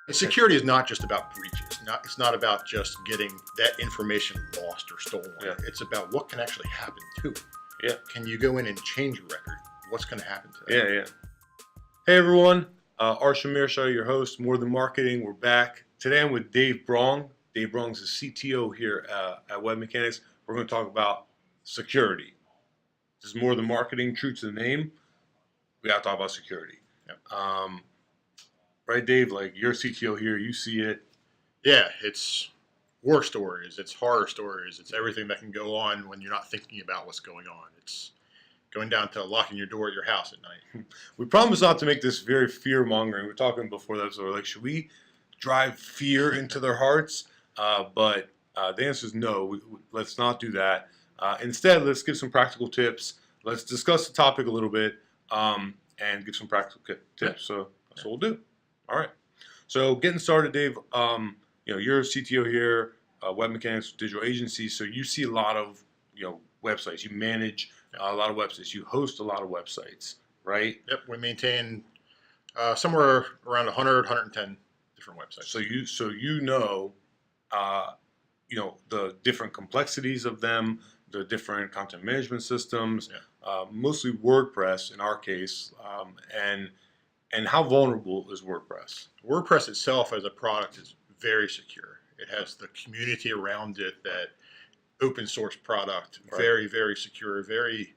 And security is not just about breaches. It's not about just getting that information lost or stolen. Yeah. It's about what can actually happen to it. Yeah. Can you go in and change your record? What's going to happen to that? Yeah. Hey everyone, Arshamir Shah, your host, More Than Marketing. We're back. Today I'm with Dave Brong. Dave Brong's the CTO here at Web Mechanics. We're going to talk about security. This is More Than Marketing, true to the name. We got to talk about security. Yep. Right, Dave? Like, you're CTO here. You see it. Yeah, it's war stories. It's horror stories. It's everything that can go on when you're not thinking about what's going on. It's going down to locking your door at your house at night. We promise not to make this very fear-mongering. We were talking before that, so we're like, should we drive fear into their hearts? But the answer is no. Let's not do that. Instead, let's give some practical tips. Let's discuss the topic a little bit and give some practical tips. So that's what we'll do. All right. So getting started, Dave. You're a CTO here, Web Mechanics Digital Agency. So you see a lot of websites. You manage a lot of websites. You host a lot of websites, right? Yep. We maintain somewhere around 100, 110 different websites. So you know the different complexities of them, the different content management systems, mostly WordPress in our case, and how vulnerable is WordPress? WordPress itself as a product is very secure. It has the community around it, that open source product, Right. very, very secure, very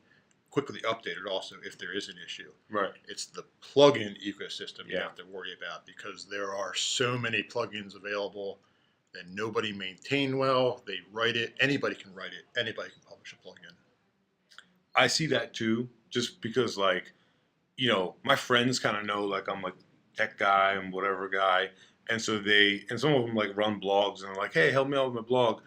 quickly updated also if there is an issue. Right. It's the plugin ecosystem you Yeah. have to worry about, because there are so many plugins available that nobody maintain well. They write it. Anybody can write it. Anybody can publish a plugin. I see that too, just because my friends kind of know like I'm like tech guy and whatever guy, and so some of them like run blogs and they're like, hey, help me out with my blog,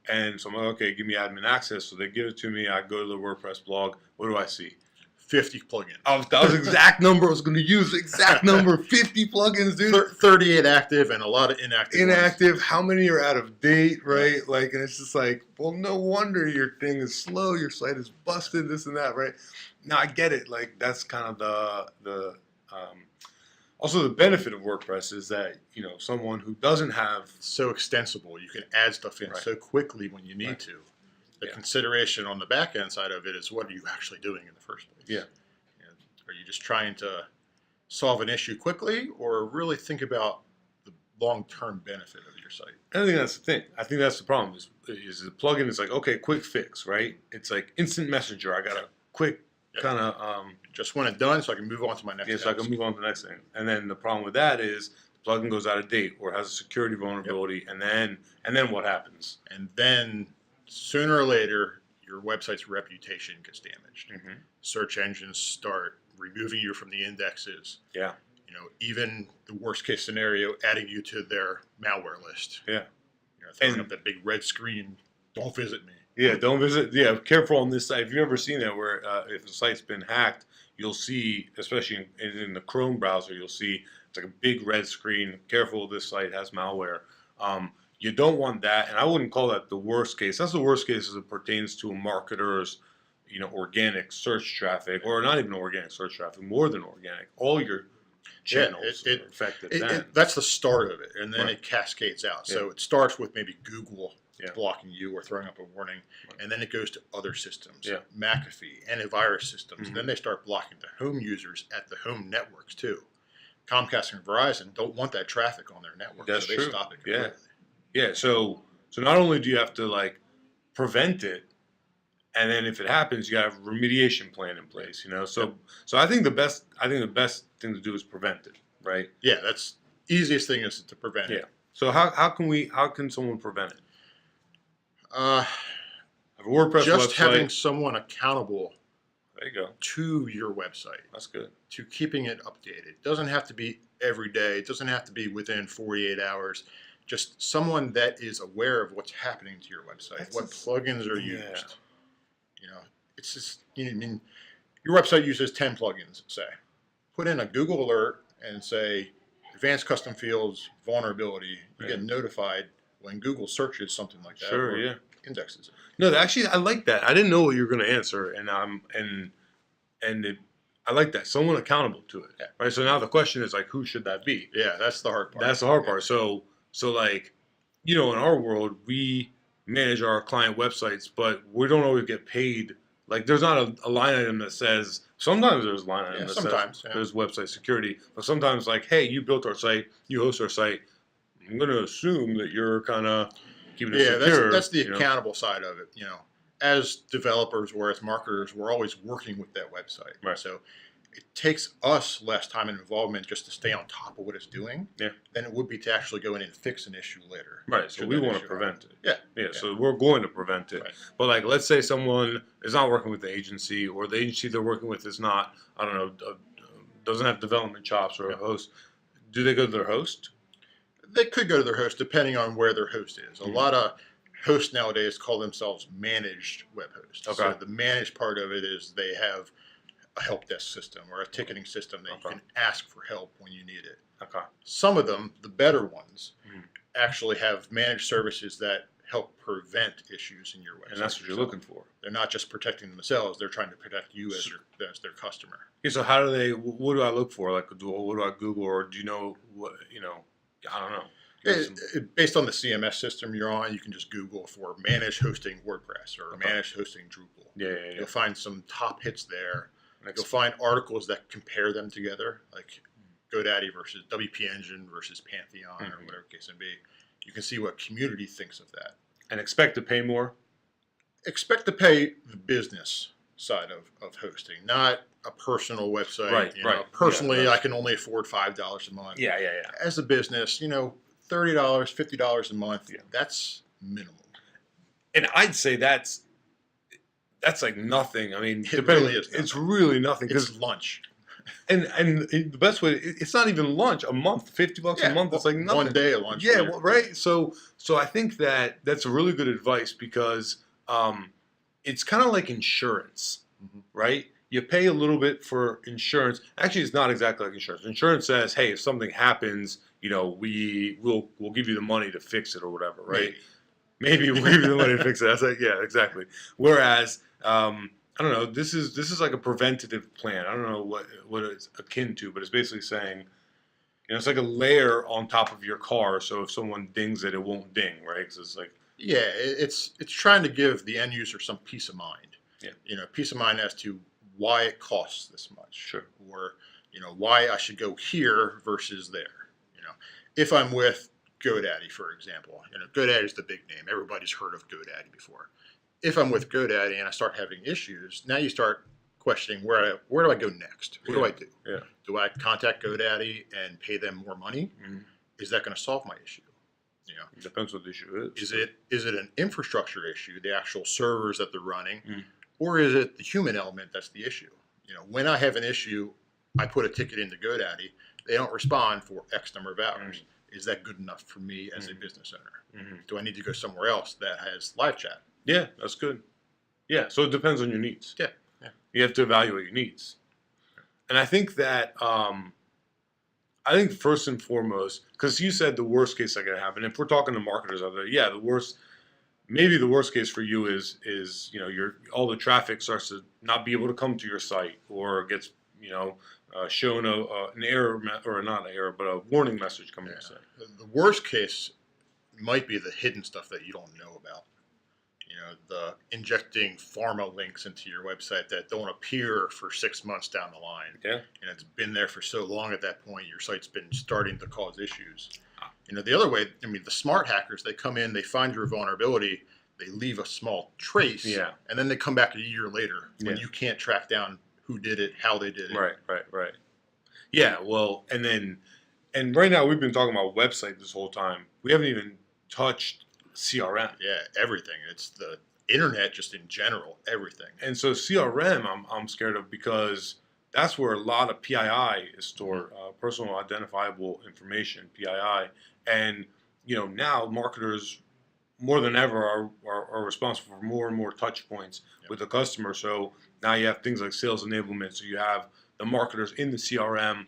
and so I'm like, okay, give me admin access. So they give it to me. I go to the WordPress blog. What do I see? 50 plugins. That was the exact number I was going to use. Exact number, 50 plugins, dude. 38 active and a lot of inactive. Inactive. How many are out of date, right? Like, and it's just like, well, no wonder your thing is slow. Your site is busted. This and that, right? Now I get it. Like, that's kind of also the benefit of WordPress is that someone who doesn't have so extensible, you can add stuff in so quickly when you need to. The consideration on the back end side of it is, what are you actually doing in the first place? Yeah. Are you just trying to solve an issue quickly, or really think about the long-term benefit of your site? I think that's the thing. I think that's the problem is the plugin is like, okay, quick fix, right? It's like instant messenger. I got a quick kind of just want it done so I can move on to my next so I can move on to the next thing. And then the problem with that is the plugin goes out of date or has a security vulnerability, and then what happens? And then sooner or later, your website's reputation gets damaged. Mm-hmm. Search engines start removing you from the indexes. Yeah. Even the worst case scenario, adding you to their malware list. Yeah. Throwing up that big red screen, don't visit me. Yeah, don't visit. Yeah, careful on this site. If you've ever seen that, where if the site's been hacked, you'll see, especially in the Chrome browser, you'll see it's like a big red screen. Careful, this site has malware. You don't want that, and I wouldn't call that the worst case. That's the worst case as it pertains to a marketer's, organic search traffic, or not even organic search traffic, more than organic. All your channels are affected then. That's the start of it, and then it cascades out. So it starts with maybe Google blocking you or throwing up a warning, and then it goes to other systems, McAfee, antivirus systems. And then they start blocking the home users at the home networks too. Comcast and Verizon don't want that traffic on their network, That's so they true. stop it completely. Yeah. So not only do you have to prevent it, and then if it happens, you have a remediation plan in place. So I think the best thing to do is prevent it, right? Yeah, that's easiest thing is to prevent it. So how can someone prevent it? Have a WordPress just website. Having someone accountable. There you go. To your website. That's good. To keeping it updated. It doesn't have to be every day. It doesn't have to be within 48 hours. Just someone that is aware of what's happening to your website. What plugins are used. It's just, your website uses 10 plugins, say. Put in a Google alert and say, advanced custom fields, vulnerability. You get notified when Google searches something like that. Sure, indexes it. No, actually, I like that. I didn't know what you were going to answer, and I like that. Someone accountable to it. Yeah. Right. So now the question is like, who should that be? Yeah, that's the hard part. That's the hard part. So like, in our world, we manage our client websites, but we don't always get paid. Like, there's not a line item that says. Sometimes there's a line item that says there's website security, but sometimes like, hey, you built our site, you host our site. I'm going to assume that you're kind of keeping it secure. Yeah, that's the accountable side of it. As developers or as marketers, we're always working with that website. Right. So it takes us less time and involvement just to stay on top of what it's doing than it would be to actually go in and fix an issue later. Right. So we want to prevent it. Yeah. So we're going to prevent it. Right. But like, let's say someone is not working with the agency, or the agency they're working with is not, I don't know, doesn't have development chops or a host. Do they go to their host? They could go to their host depending on where their host is. A lot of hosts nowadays call themselves managed web hosts. Okay. So the managed part of it is they have a help desk system or a ticketing system that you can ask for help when you need it. Okay. Some of them, the better ones, actually have managed services that help prevent issues in your website. And that's what you're looking for. They're not just protecting themselves; they're trying to protect you as their customer. Okay, so how do they? What do I look for? Like, what do I Google, or do you know what? I don't know. Based on the CMS system you're on, you can just Google for managed hosting WordPress or managed hosting Drupal. Yeah. You'll find some top hits there. You'll find articles that compare them together, like GoDaddy versus WP Engine versus Pantheon or whatever the case may be. You can see what community thinks of that. And expect to pay more? Expect to pay the business side of hosting, not a personal website. Right. Personally, I can only afford $5 a month. Yeah. As a business, $30, $50 a month, that's minimum. And I'd say that's like nothing. I mean, it really is nothing. It's really nothing. It's lunch. And the best way, it's not even lunch a month, $50 a month. It's like nothing. One day of lunch. Yeah, well, right. So I think that's a really good advice because it's kind of like insurance, right? You pay a little bit for insurance. Actually, it's not exactly like insurance. Insurance says, hey, if something happens, we'll give you the money to fix it or whatever, right? Maybe we'll give you the money to fix it. That's like, yeah, exactly. Whereas I don't know. This is like a preventative plan. I don't know what it's akin to, but it's basically saying, it's like a layer on top of your car. So if someone dings it, it won't ding, right? Because it's like it's trying to give the end user some peace of mind. Yeah. Peace of mind as to why it costs this much. Sure. Or why I should go here versus there. If I'm with GoDaddy, for example, GoDaddy's the big name. Everybody's heard of GoDaddy before. If I'm with GoDaddy and I start having issues, now you start questioning where do I go next? What do I do? Yeah. Do I contact GoDaddy and pay them more money? Is that going to solve my issue? It depends what the issue is. Is it an infrastructure issue, the actual servers that they're running, or is it the human element that's the issue? When I have an issue, I put a ticket into GoDaddy. They don't respond for X number of hours. Is that good enough for me as a business owner? Do I need to go somewhere else that has live chat? Yeah, that's good. Yeah, so it depends on your needs. Yeah. You have to evaluate your needs. And I think that, first and foremost, because you said the worst case that could happen, if we're talking to marketers out there, maybe the worst case for you is all the traffic starts to not be able to come to your site or gets, shown an error, or not an error, but a warning message coming to your site. The worst case might be the hidden stuff that you don't know about. The injecting pharma links into your website that don't appear for 6 months down the line. Yeah. And it's been there for so long at that point, your site's been starting to cause issues. The other way, the smart hackers, they come in, they find your vulnerability, they leave a small trace, and then they come back a year later when you can't track down who did it, how they did it. Right. Yeah, well, and right now we've been talking about website this whole time. We haven't even touched CRM. Yeah, everything. It's the internet just in general, everything. And so CRM I'm scared of because that's where a lot of PII is stored, personal identifiable information, PII. And, now marketers more than ever are responsible for more and more touch points with the customer. So now you have things like sales enablement. So you have the marketers in the CRM,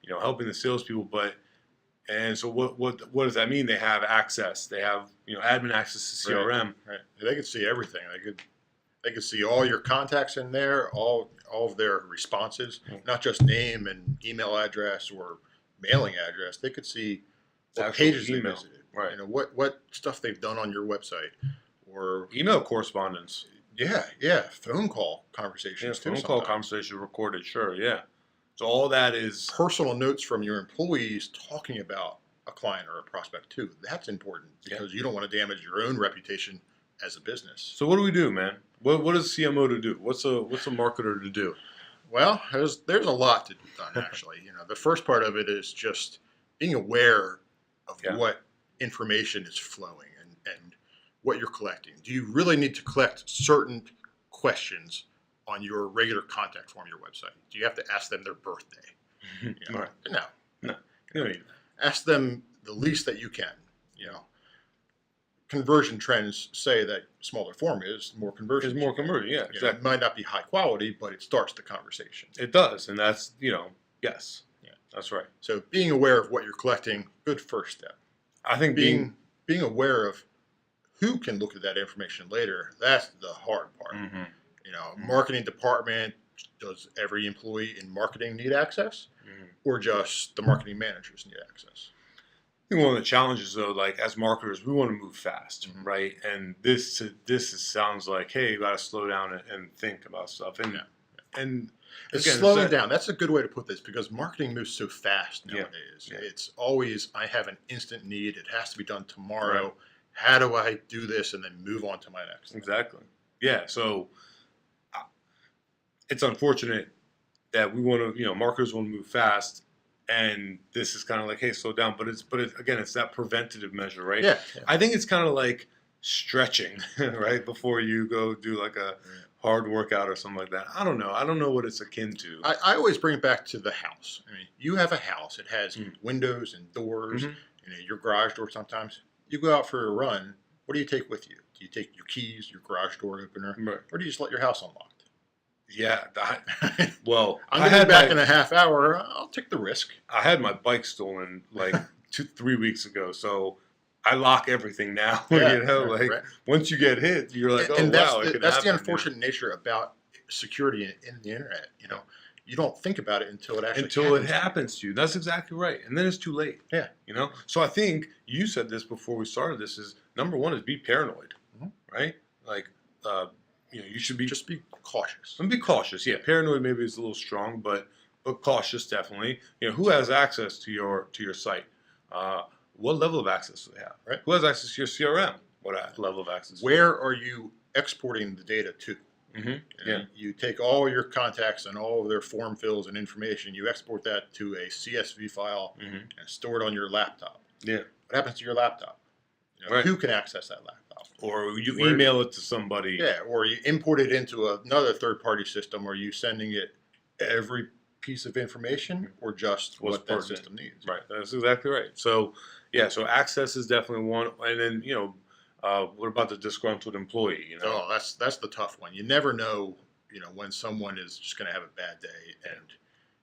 helping the salespeople, and so what does that mean? They have access. They have admin access to CRM. Right. They could see everything. They can see all your contacts in there, all of their responses, Mm. not just name and email address or mailing address. They could see what Actual pages they email. visited, Right. you know, what stuff they've done on your website, or Email correspondence. yeah, phone call Yeah, conversations too. phone call Sometimes conversation recorded. Sure. Yeah. So all that is. personal notes from your employees talking about a client or a prospect too. That's important Yeah. because you don't want to damage your own reputation as a business. So what do we do, man? What is CMO to do? What's a marketer to do? Well, there's a lot to be done actually. You know, the first part of it is just being aware of Yeah. what information is flowing and what you're collecting. Do you really need to collect certain questions on your regular contact form on your website? Do you have to ask them their birthday? You know, Right. No. No. You don't need that. Ask them the least that you can. You know, conversion trends say that smaller form is more conversion. It's more converting. Yeah. You know, Exactly. it might not be high quality, but it starts the conversation. It does, and that's yes. Yeah. That's right. So being aware of what you're collecting, good first step. I think Being aware of who can look at that information later, that's the hard part. Mhm. You know, marketing department, does every employee in marketing need access, Mhm. or just the marketing managers need access? I think one of the challenges, though, like as marketers, we want to move fast, Mhm. right? And sounds like, hey, you got to slow down and think about stuff. And Yeah. and It's again, slowing down. That's a good way to put this because marketing moves so fast Yeah. nowadays. Yeah. It's always, I have an instant need. It has to be done tomorrow. Right. How do I do this and then move on to my next thing? Exactly. Yeah. So it's unfortunate that we want to, marketers want to move fast, and this is kind of like, hey, slow down. But again, it's that preventative measure, right? Yeah. I think it's kind of like stretching, right, before you go do like a hard workout or something like that. I don't know. I don't know what it's akin to. I always bring it back to the house. I mean, you have a house. It has Mm. windows and doors. Mhm. You know, your garage door sometimes. You go out for a run. What do you take with you? Do you take your keys, your garage door opener, Right. or do you just let your house unlocked? Yeah. Well, I'm I going to had be back my, in a half hour. I'll take the risk. I had my bike stolen like 3 weeks ago, so I lock everything now. Like right. once you get hit, you're like, And that's wow, it could that's happen. the unfortunate nature about security in the internet. You know, you don't think about it until it actually happens to you. That's exactly right, and then it's too late. Yeah. So I think you said this before we started. This is number one is be paranoid, Mhm. right? Like, you should be Just be cautious. and be cautious. Yeah, paranoid maybe is a little strong, but cautious definitely. Who has access to your site? What level of access do they have? Right. Who has access to your CRM? What level of access? Where are you exporting the data to? Mm-hmm. And you take all your contacts and all of their form fills and information, you export that to a CSV file Mm-hmm. and store it on your laptop. Yeah. What happens to your laptop? Right. Who can access that laptop? Or you Where- email it to somebody. Yeah, or you import it into another third-party system. Are you sending it every piece of information or just What's what that pertinent. system needs? Right. That's exactly right. So, so access is definitely one. And then, what about the disgruntled employee? Oh, that's the tough one. You never know, when someone is just going to have a bad day and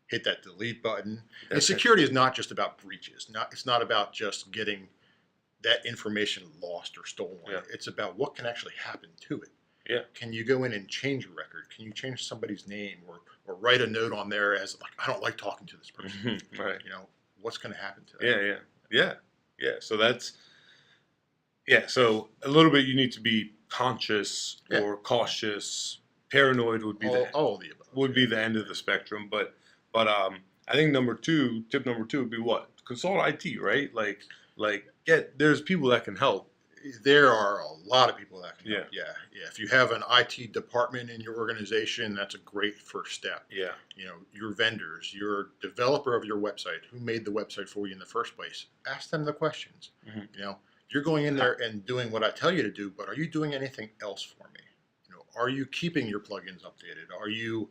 hit that delete button. And security is not just about breaches. It's not about just getting that information lost or stolen. Yeah. It's about what can actually happen to it. Yeah. Can you go in and change a record? Can you change somebody's name or write a note on there as like, I don't like talking to this person. Right. What's going to happen to that? Yeah. So so a little bit you need to be conscious or cautious. Paranoid would be all of the above. Would be the end of the spectrum. But I think tip number two would be what? Consult IT, right? There's people that can help. There are a lot of people that can help. Yeah. Yeah. If you have an IT department in your organization, that's a great first step. Yeah. Your vendors, your developer of your website, who made the website for you in the first place, ask them the questions. Mm-hmm. You're going in there and doing what I tell you to do, but are you doing anything else for me? Are you keeping your plugins updated? Are you,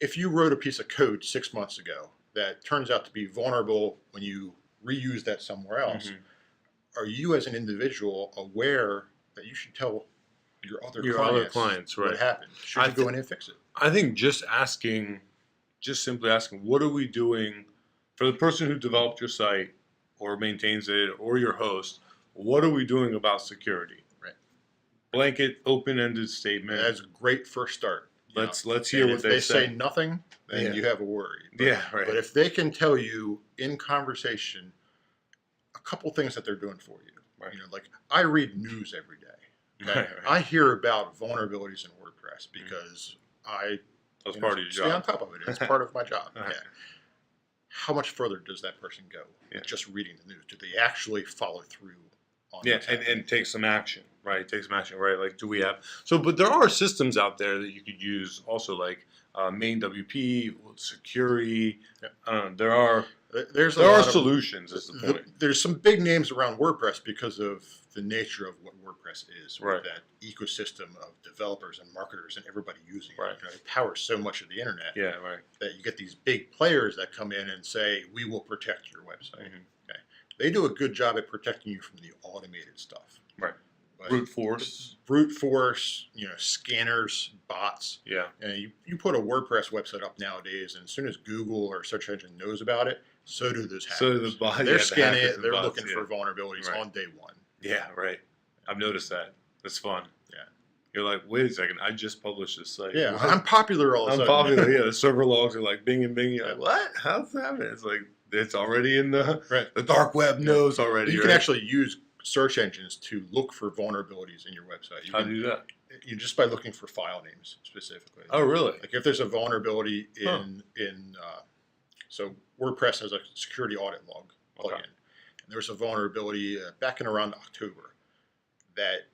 if you wrote a piece of code 6 months ago that turns out to be vulnerable when you reuse that somewhere else, Mm-hmm. are you as an individual aware that you should tell your other clients right. what happened? Should you go in and fix it? I think just simply asking, what are we doing for the person who developed your site or maintains it or your host? What are we doing about security? Right. blanket, open-ended statement. That's a great first start. Let's hear what if they say say. nothing, then you have a worry. Yeah, right. But if they can tell you in conversation a couple things that they're doing for you, Right. like I read news every day. Okay? Right. I hear about vulnerabilities in WordPress because That's part of your stay job. on top of it. It's part of my job. Right. Yeah. How much further does that person go? Yeah. Just reading the news? Do they actually follow through on Yeah, what's happening? and take some action, right? Take some action, right? Like, do we have but there are systems out there that you could use also, like main WP, security. Yep. There are There's solutions. Is the point? There's some big names around WordPress because of the nature of what WordPress is, Right. That ecosystem of developers and marketers and everybody using Right. it. It powers so much of the internet. Yeah, right. That you get these big players that come in and say, "We will protect your website." Mhm. Okay, they do a good job at protecting you from the automated stuff. Right. But Brute force. brute force, scanners, bots. Yeah. And you put a WordPress website up nowadays, and as soon as Google or search engine knows about it, so do those hackers. So do the bots. They're the scanning hackers it. and They're bots, looking for vulnerabilities Right. on day one. Yeah, right. I've noticed that. It's fun. Yeah. You're like, wait a second, I just published this site. Yeah, What? I'm popular all of a I'm sudden. popular. Yeah, the server logs are like bing and bing. You're like, what? How's that happening? It's like it's already in the Right. the dark web knows already. You right? can actually use search engines to look for vulnerabilities in your website. You How can, do you do that? you just by looking for file names specifically. Oh, really? Like if there's a vulnerability Huh. so WordPress has a security audit log plugin, Okay. and there's a vulnerability back in around October that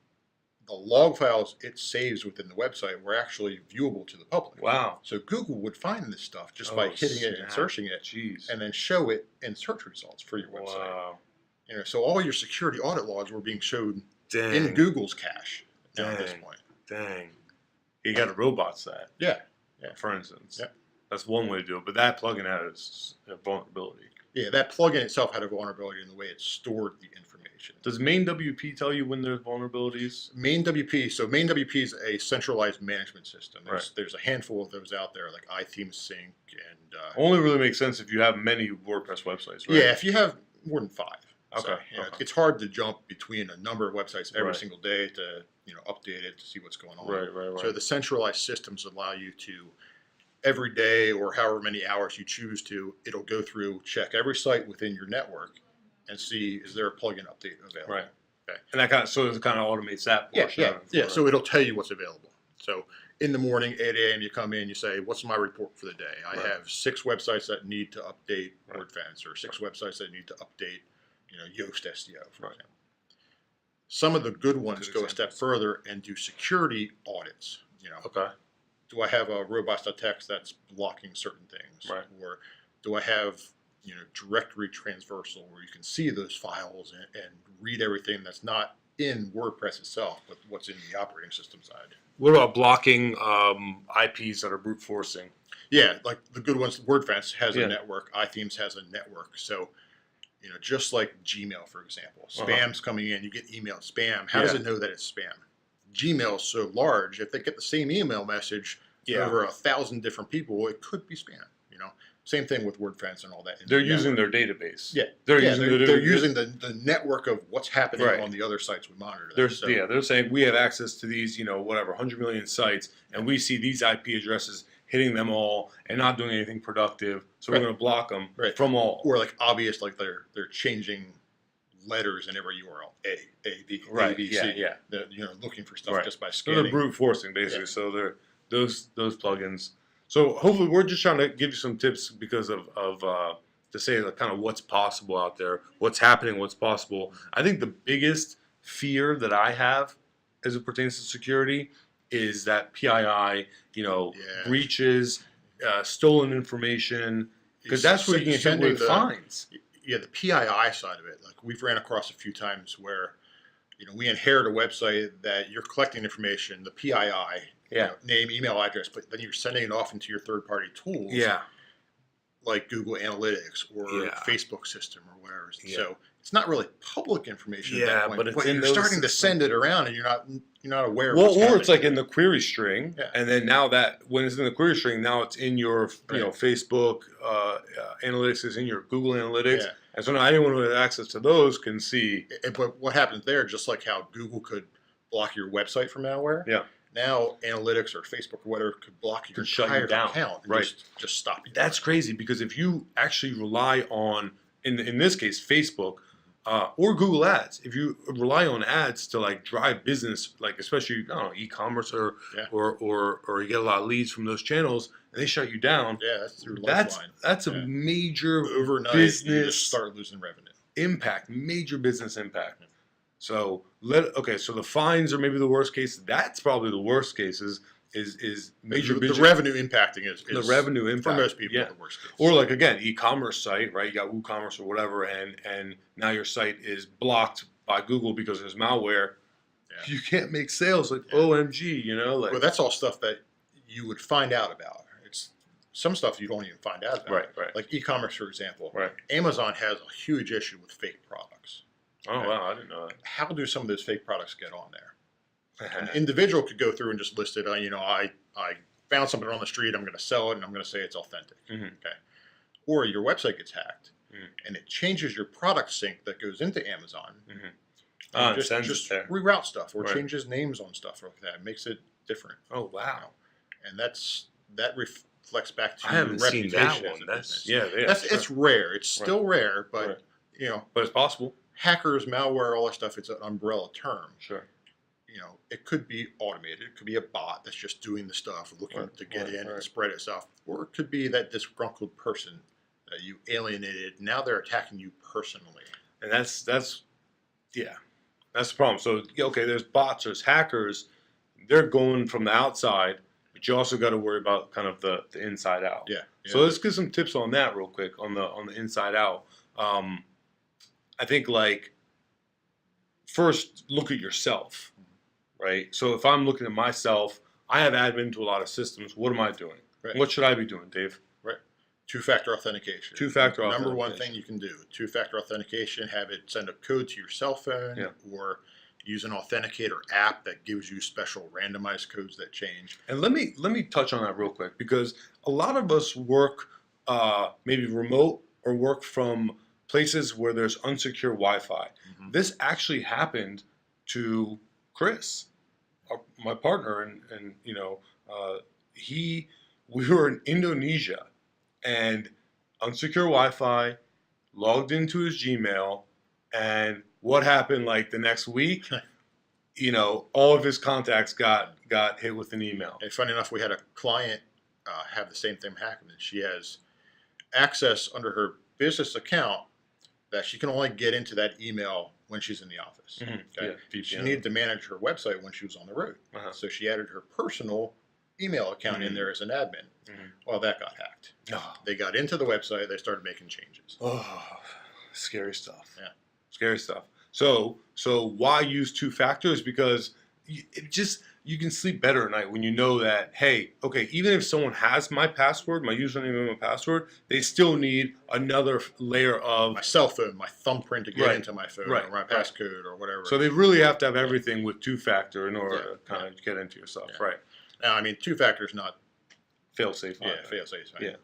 the log files it saves within the website were actually viewable to the public. Wow. So Google would find this stuff just by hitting it and snap. searching it, Jeez. and then show it in search results for your website. Wow. So all your security audit logs were being showed Dang. in Google's cache now at this Dang. point. Dang. You got to robots that. Yeah. For instance. Yeah. That's one way to do it, but that plugin has a vulnerability. Yeah, that plugin itself had a vulnerability in the way it stored the information. Does main WP tell you when there's vulnerabilities? Main WP, so main WP is a centralized management system. Right. There's a handful of those out there, like iTheme Sync and Only really makes sense if you have many WordPress websites, right? yeah, if you have more than 5. Okay, So, okay. it's hard to jump between a number of websites every Right. single day to update it to see what's going on. Right. So the centralized systems allow you to every day or however many hours you choose to, it'll go through, check every site within your network and see is there a plugin update available. Right. Okay. And that kind of automates that portion. of it. Yeah. So it'll tell you what's available. So in the morning, 8 a.m., you come in, you say, what's my report for the day? I Right. have 6 websites that need to update Right. WordFence or 6 websites that need to update, Yoast SEO, for Right. example. Some of the good ones Good go a step examples. further and do security audits. Okay. Do I have a robots.txt that's blocking certain things? Right. Or do I have, directory transversal where you can see those files and read everything that's not in WordPress itself, but what's in the operating system side? What about blocking IPs that are brute forcing? Yeah, like the good ones, WordFence has Yeah. a network, iThemes has a network. So, just like Gmail, for example, Uh-huh. spam's coming in, you get email spam. How does Yeah. it know that it's spam? Gmail's so large, if they get the same email message Yeah. over 1,000 different people, it could be spam. Same thing with WordFence and all that. They're using their database. Yeah, They're yeah, using they're using the network of what's happening Right. on the other sites we monitor. They're saying we have access to these, 100 million sites, and we see these IP addresses hitting them all and not doing anything productive. So Right. we're going to block them Right. from all. or like obvious, like they're changing letters in every URL. A, B, Right. A, B, Yeah. C. Yeah. They're, looking for stuff Right. just by So they're scanning. brute forcing basically. Yeah. So they're those plugins. So hopefully we're just trying to give you some tips because of to say like kind of what's possible out there, what's happening, what's possible. I think the biggest fear that I have as it pertains to security is that PII, Yeah. breaches, stolen information, because that's where you can get hit Sending with fines. Yeah, the PII side of it. Like we've ran across a few times where, we inherit a website that you're collecting information, the PII, Yeah. name, email address, but then you're sending it off into your third-party tools. Yeah. Like Google Analytics or Yeah. Facebook system or whatever. Yeah. So it's not really public information at Yeah, that point. but it's in you're those starting to systems. send it around and you're not aware of Well, what's or happening. it's like in the query string, Yeah. and then now that when it's in the query string, now it's in your Right. Facebook analytics is in your Google Analytics, Yeah. and so now anyone who has access to those can see. But what happens there, just like how Google could block your website from malware. Yeah. Now analytics or Facebook or whatever could block your Could shut you entire down. account and Right. just stop you. That's crazy, because if you actually rely on, in this case, Facebook or Google Ads, if you rely on ads to like drive business, like especially I don't know, e-commerce or you get a lot of leads from those channels, and they shut you down. Yeah, that's your lifeline. That's a major overnight business you just start losing revenue. impact, major business impact. So so the fines are maybe the worst case. That's probably the worst case is major the business. revenue impacting is The revenue impact for most people yeah. the worst case. Or like again, e-commerce site, right? You got WooCommerce or whatever, and now your site is blocked by Google because there's malware. Yeah. You can't make sales. Like OMG, you know? Like, well, that's all stuff that you would find out about. It's some stuff you don't even find out about. Right. Like e-commerce, for example. Right. Amazon has a huge issue with fake products. Oh wow, I didn't know that. How do some of those fake products get on there? An Uh-huh. individual could go through and just list it. I found something on the street. I'm going to sell it, and I'm going to say it's authentic. Mhm. Okay. Or your website gets hacked, Mhm. and it changes your product sync that goes into Amazon. Mhm. And It sends just it there. reroute stuff or Right. changes names on stuff like that. It makes it different. Oh wow, And that reflects back to I haven't your seen reputation that as a one. That's business. sure. It's rare. It's still rare, but Right. you know, But it's possible. hackers, malware, all that stuff. It's an umbrella term. Sure. You know, it could be automated. It could be a bot that's just doing the stuff, looking Right, to get right, in right. and spread itself. Or it could be that disgruntled person that you alienated. Now they're attacking you personally. And that's the problem. So okay, there's bots, there's hackers. They're going from the outside, but you also got to worry about kind of the inside out. Yeah. So let's get some tips on that real quick on the inside out. I think like first look at yourself, right? So if I'm looking at myself, I have admin to a lot of systems. What am I doing? Right. What should I be doing, Dave? Two-factor authentication. Two-factor Number one authentication. thing you can do. Two-factor authentication. Have it send a code to your cell phone, Yeah. or use an authenticator app that gives you special randomized codes that change. And let me touch on that real quick, because a lot of us work maybe remote or work from places where there's unsecure Wi-Fi. Mhm. This actually happened to Chris, my partner, and you know we were in Indonesia, and unsecure Wi-Fi, logged into his Gmail, and what happened like the next week? You know, all of his contacts got hit with an email. And funny enough, we had a client have the same thing happen. She has access under her business account that she can only get into that email when she's in the office. Mhm. Okay? Yeah, She VPN. needed to manage her website when she was on the road. Uh-huh. So she added her personal email account in Mhm. there as an admin. Mhm. Well, that got hacked. Oh. They got into the website. They started making changes. Oh, scary stuff. Yeah. Scary stuff. So why use two factors? Because you can sleep better at night when you know that, hey, okay, even if someone has my password, my username and my password, they still need another layer of. My cell phone, my thumbprint to get Right. into my phone, Right. or my passcode, or whatever. So they really have to have everything with two factor in order Yeah. to kind of get into your stuff. Yeah. Right. Now, I mean, two-factor is not Fail safe. fail safe. Yeah.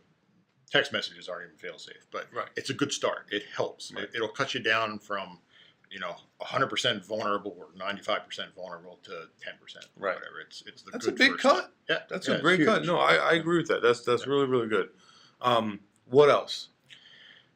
Text messages aren't even fail safe, but Right. it's a good start. It helps. Right. It'll cut you down from 100% vulnerable or 95% vulnerable to 10%. Right. Whatever. It's the That's a good big first cut. step. Yeah, That's yeah, a it's great cut. huge. No, I agree with that. That's Yeah. really, really good. What else?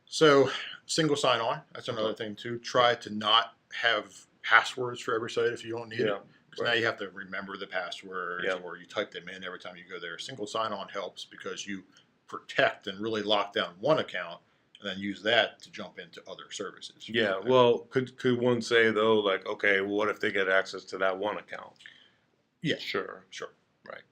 So single sign-on. That's another thing too. Try to not have passwords for every site if you don't need it. Because now you have to remember the passwords, Yeah. or you type them in every time you go there. Single sign-on helps because you protect and really lock down one account, and then use that to jump into other services. Yeah. Well, could one say though, like, okay, well, what if they get access to that one account? Yeah. Sure. Sure. Right.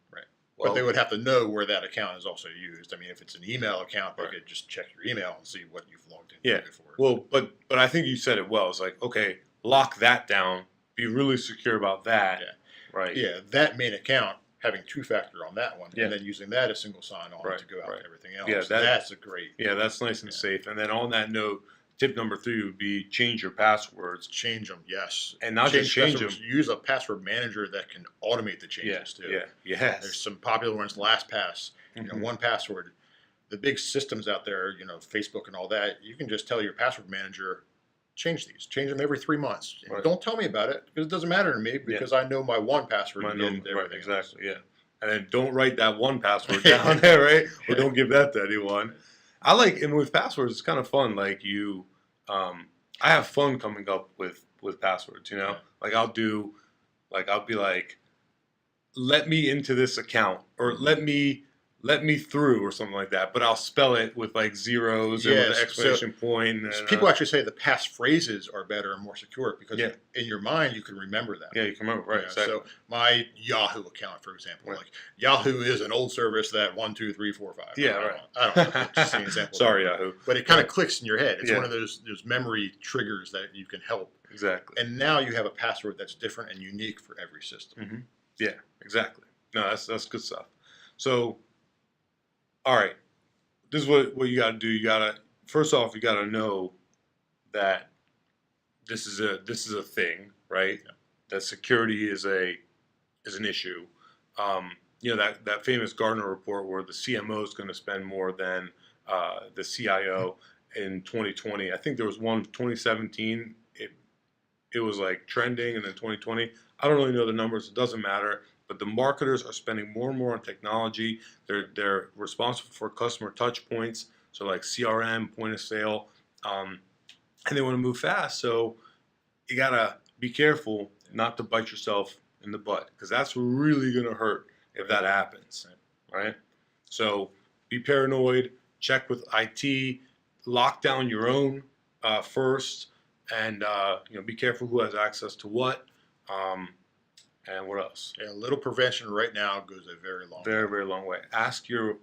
But they would have to know where that account is also used. I mean, if it's an email account, they Right. could just check your email and see what you've logged into Yeah. before. Well, but I think you said it well. It's like, okay, lock that down. Be really secure about that. Yeah. Right. Yeah, that main account, having two-factor on that one, Yeah. and then using that as single sign-on Right, to go out right. to everything else. Yeah, That's a great. Yeah, that's nice and Yeah. safe. And then on that note, tip number 3 would be change your passwords. Change them, yes. And not just change them. passwords. Use a password manager that can automate the changes too. Yeah. Yes. There's some popular ones. LastPass, Mhm. 1Password. The big systems out there, Facebook and all that. You can just tell your password manager, change these. Change them every 3 months. Right. Don't tell me about it because it doesn't matter to me because I know my one password to get into Right, everything exactly, yeah. And then don't write that one password down there, right? Or don't give that to anyone. And with passwords, it's kind of fun. Like I have fun coming up with passwords. You know, Yeah. like I'll be like, let me into this account, or let me through, or something like that. But I'll spell it with like zeros and with Yes, an exclamation point. So And, people actually say the passphrases are better and more secure because Yeah. in your mind you can remember them. yeah, you can remember, right? You know, Exactly. So my Yahoo account, for example, Right. like Yahoo is an old service that 1, 2, 3, 4, 5. Yeah, I don't know. Just an example. Sorry, Yahoo. But it kind of clicks in your head. It's Yeah. one of those memory triggers that you can help. Exactly. And now you have a password that's different and unique for every system. Mm-hmm. Yeah, exactly. No, that's good stuff. So, all right, this is what you got to do. You gotta first off, you got to know that this is a thing, right? Yeah. That security is an issue. You know that famous Gartner report where the CMO is going to spend more than the CIO in 2020. I think there was one 2017. It was like trending, and then 2020. I don't really know the numbers. It doesn't matter. But the marketers are spending more and more on technology. They're responsible for customer touch points, so like CRM, point of sale, and they want to move fast. So you gotta be careful not to bite yourself in the butt, because that's really gonna hurt if that happens, right? So be paranoid. Check with IT. Lock down your own first, and be careful who has access to what. And what else? Yeah, a little prevention right now goes a very long way. Very, very long way. Ask your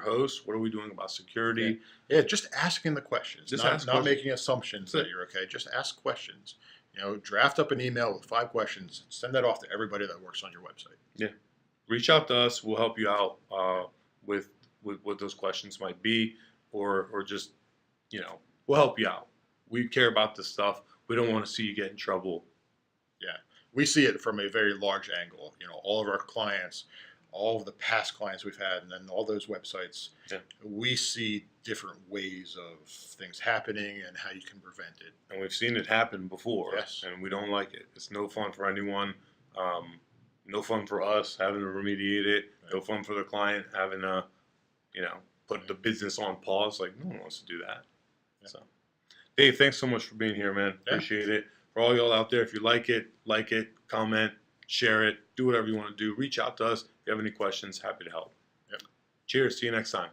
host, what are we doing about security? Yeah, just asking the questions. Just not, ask not questions. making assumptions that you're okay. Just ask questions. Draft up an email with 5 questions. Send that off to everybody that works on your website. Reach out to us. We'll help you out with what those questions might be, or just, we'll help you out. We care about this stuff. We don't want to see you get in trouble. Yeah. We see it from a very large angle. All of our clients, all of the past clients we've had, and then all those websites, we see different ways of things happening and how you can prevent it. And we've seen it happen before, Yes. and we don't like it. It's no fun for anyone. No fun for us having to remediate it. Right. No fun for the client having to, put the business on pause. Like, no one wants to do that. Yeah. So, Dave, thanks so much for being here, man. Yeah. Appreciate it. For all y'all out there, if you like it, comment, share it, do whatever you want to do. Reach out to us. If you have any questions, happy to help. Yep. Cheers. See you next time.